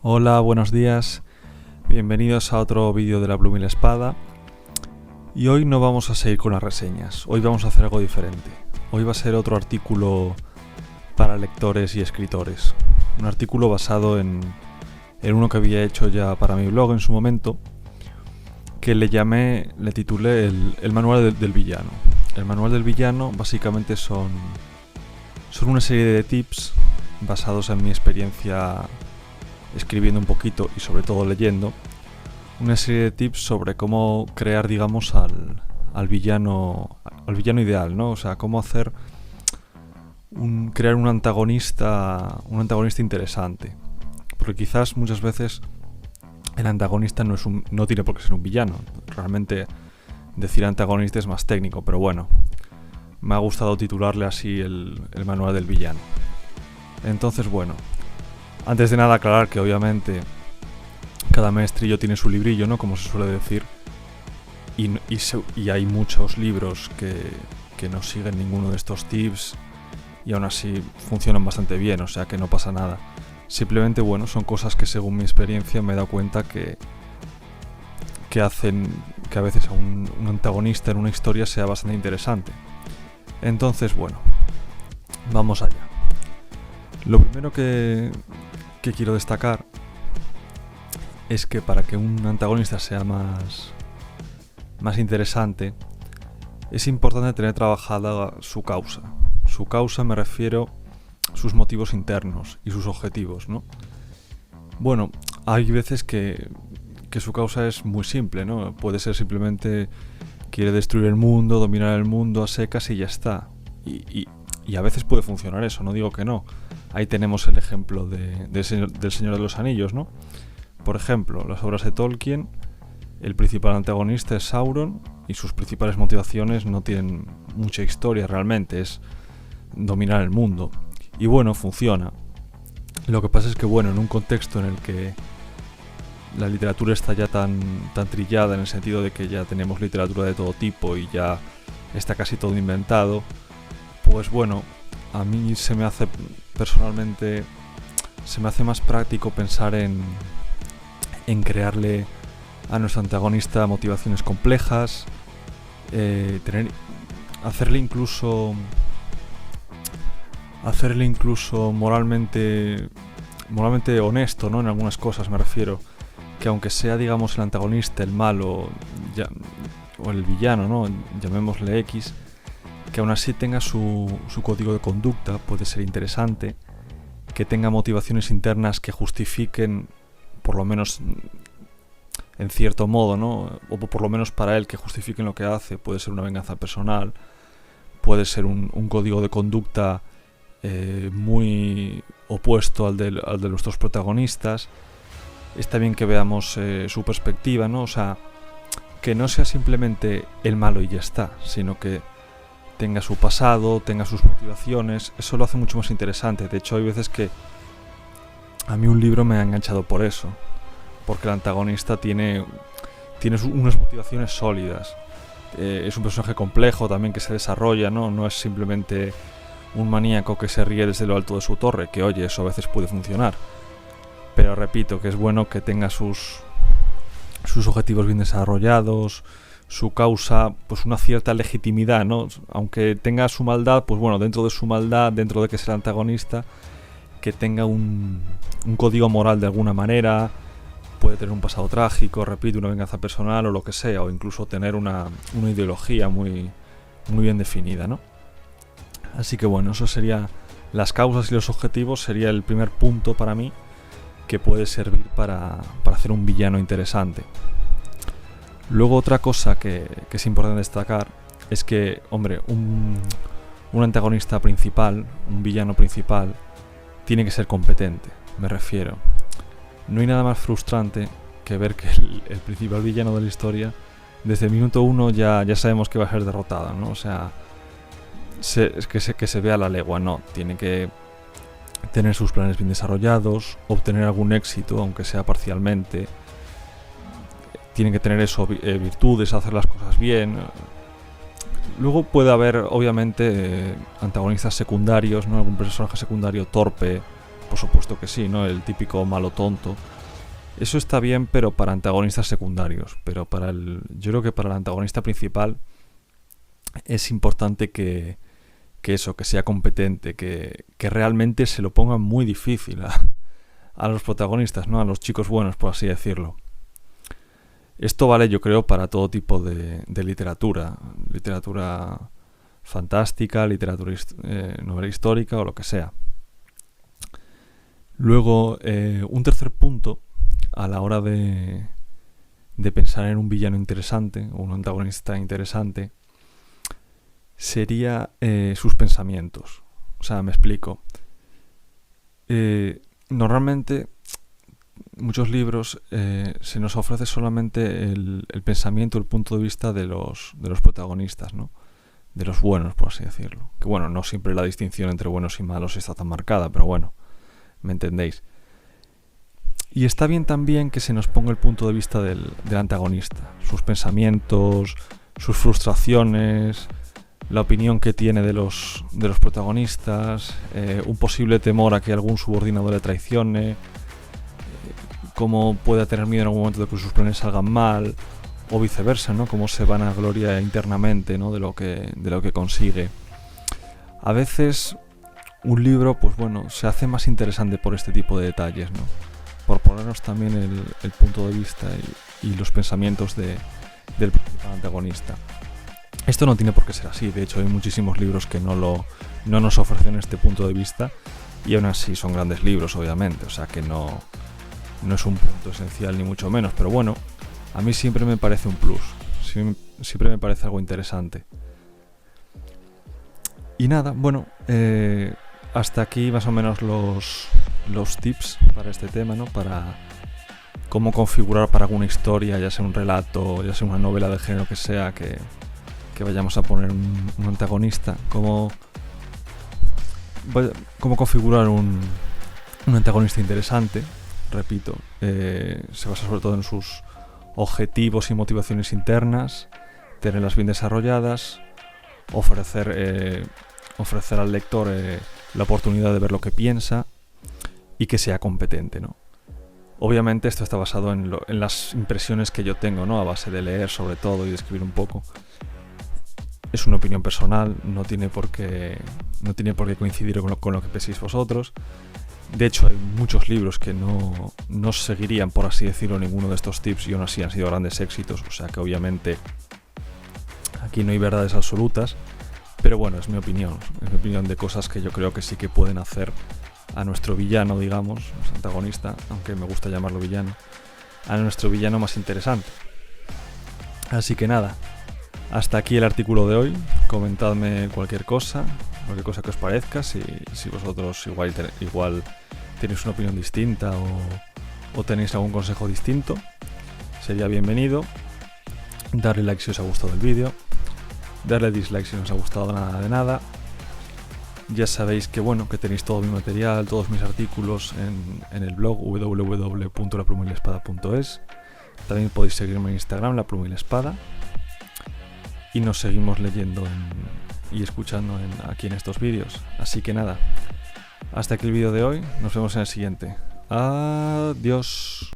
Hola, buenos días. Bienvenidos a otro vídeo de la Pluma y la Espada. Y hoy no vamos a seguir con las reseñas. Hoy vamos a hacer algo diferente. Hoy va a ser otro artículo para lectores y escritores. Un artículo basado en uno que había hecho ya para mi blog en su momento, que le titulé el manual del villano. El manual del villano básicamente son una serie de tips basados en mi experiencia escribiendo un poquito y sobre todo leyendo. Una serie de tips sobre cómo crear, digamos, al villano ideal, ¿no? O sea, cómo hacer crear un antagonista interesante. Porque quizás muchas veces el antagonista no tiene por qué ser un villano. Realmente decir antagonista es más técnico, pero bueno, me ha gustado titularle así el manual del villano. Entonces, bueno, antes de nada aclarar que obviamente cada maestrillo tiene su librillo, ¿no? Como se suele decir. Y hay muchos libros que no siguen ninguno de estos tips y aún así funcionan bastante bien, o sea que no pasa nada. Simplemente, bueno, son cosas que según mi experiencia me he dado cuenta que hacen que a veces un antagonista en una historia sea bastante interesante. Entonces, bueno, vamos allá. Lo primero que quiero destacar es que para que un antagonista sea más interesante, es importante tener trabajada su causa. Su causa me refiero a sus motivos internos y sus objetivos, ¿no? Bueno, hay veces que su causa es muy simple, ¿no? Puede ser simplemente quiere destruir el mundo, dominar el mundo a secas y ya está. Y a veces puede funcionar eso, no digo que no. Ahí tenemos el ejemplo del Señor de los Anillos, ¿no? Por ejemplo, las obras de Tolkien, el principal antagonista es Sauron y sus principales motivaciones no tienen mucha historia realmente, es dominar el mundo. Y bueno, funciona. Lo que pasa es que, bueno, en un contexto en el que la literatura está ya tan trillada, en el sentido de que ya tenemos literatura de todo tipo y ya está casi todo inventado, pues bueno, a mí personalmente se me hace más práctico pensar en crearle a nuestro antagonista motivaciones complejas, hacerle incluso moralmente honesto, ¿no? En algunas cosas me refiero, que aunque sea, digamos, el antagonista, el malo o el villano, ¿no? Llamémosle X, que aún así tenga su código de conducta, puede ser interesante, que tenga motivaciones internas que justifiquen, por lo menos en cierto modo, ¿no? O por lo menos para él, que justifiquen lo que hace. Puede ser una venganza personal, puede ser un código de conducta muy opuesto al de nuestros protagonistas. Está bien que veamos su perspectiva, ¿no? O sea, que no sea simplemente el malo y ya está, sino que tenga su pasado, tenga sus motivaciones. Eso lo hace mucho más interesante. De hecho, hay veces que a mí un libro me ha enganchado por eso, porque el antagonista tiene unas motivaciones sólidas. Es un personaje complejo también que se desarrolla, ¿no? No es simplemente un maníaco que se ríe desde lo alto de su torre, que oye, eso a veces puede funcionar. Pero repito, que es bueno que tenga sus objetivos bien desarrollados, su causa, pues una cierta legitimidad, ¿no? Aunque tenga su maldad, pues bueno, dentro de su maldad, dentro de que es el antagonista, que tenga un código moral de alguna manera. Puede tener un pasado trágico, repito, una venganza personal o lo que sea, o incluso tener una ideología muy bien definida, ¿no? Así que bueno, eso sería las causas y los objetivos, sería el primer punto para mí que puede servir para hacer un villano interesante. Luego otra cosa que es importante destacar es que, hombre, un antagonista principal, un villano principal, tiene que ser competente, me refiero. No hay nada más frustrante que ver que el principal villano de la historia, desde el minuto 1 ya sabemos que va a ser derrotado, ¿no? O sea, que se vea a la legua, no. Tiene que tener sus planes bien desarrollados, obtener algún éxito, aunque sea parcialmente. Tiene que tener virtudes, hacer las cosas bien. Luego puede haber, obviamente, antagonistas secundarios, ¿no? Algún personaje secundario torpe, por supuesto que sí, ¿no? El típico malo tonto. Eso está bien, pero para antagonistas secundarios. Pero yo creo que para el antagonista principal es importante que sea competente, que realmente se lo ponga muy difícil a los protagonistas, ¿no? A los chicos buenos, por así decirlo. Esto vale, yo creo, para todo tipo de literatura. Literatura fantástica, literatura novela histórica o lo que sea. Luego, un tercer punto a la hora de pensar en un villano interesante o un antagonista interesante sería sus pensamientos. O sea, me explico. Normalmente muchos libros se nos ofrece solamente el pensamiento, el punto de vista de los protagonistas, ¿no? De los buenos, por así decirlo. Que bueno, no siempre la distinción entre buenos y malos está tan marcada, pero bueno, me entendéis. Y está bien también que se nos ponga el punto de vista del antagonista, sus pensamientos, sus frustraciones, la opinión que tiene de los protagonistas, un posible temor a que algún subordinado le traicione, cómo puede tener miedo en algún momento de que sus planes salgan mal, o viceversa, ¿no? Cómo se vanagloria internamente, ¿no? de lo que consigue. A veces un libro, pues bueno, se hace más interesante por este tipo de detalles, ¿no? Por ponernos también el punto de vista y los pensamientos del principal antagonista. Esto no tiene por qué ser así, de hecho hay muchísimos libros que no nos ofrecen este punto de vista y aún así son grandes libros, obviamente, o sea que no es un punto esencial ni mucho menos, pero bueno, a mí siempre me parece un plus, siempre me parece algo interesante. Y nada, bueno, hasta aquí más o menos los tips para este tema, ¿no? Para cómo configurar para alguna historia, ya sea un relato, ya sea una novela de género que sea, que vayamos a poner un antagonista, cómo configurar un antagonista interesante. Repito, se basa sobre todo en sus objetivos y motivaciones internas, tenerlas bien desarrolladas, ofrecer al lector la oportunidad de ver lo que piensa y que sea competente, ¿no? Obviamente esto está basado en las impresiones que yo tengo, ¿no? A base de leer sobre todo y de escribir un poco. Es una opinión personal, no tiene por qué coincidir con lo que penséis vosotros. De hecho, hay muchos libros que no seguirían, por así decirlo, ninguno de estos tips y aún así han sido grandes éxitos. O sea que obviamente aquí no hay verdades absolutas. Pero bueno, es mi opinión de cosas que yo creo que sí que pueden hacer a nuestro villano, digamos, nuestro antagonista, aunque me gusta llamarlo villano, a nuestro villano más interesante. Así que nada, hasta aquí el artículo de hoy. Comentadme cualquier cosa que os parezca, si vosotros igual tenéis una opinión distinta o tenéis algún consejo distinto, sería bienvenido. Darle like si os ha gustado el vídeo, darle dislike si no os ha gustado nada de nada. Ya sabéis que tenéis todo mi material, todos mis artículos en el blog www.laplumaylespada.es. También podéis seguirme en Instagram, laplumaylespada. Y nos seguimos leyendo y escuchando aquí en estos vídeos. Así que nada, hasta aquí el vídeo de hoy. Nos vemos en el siguiente. Adiós.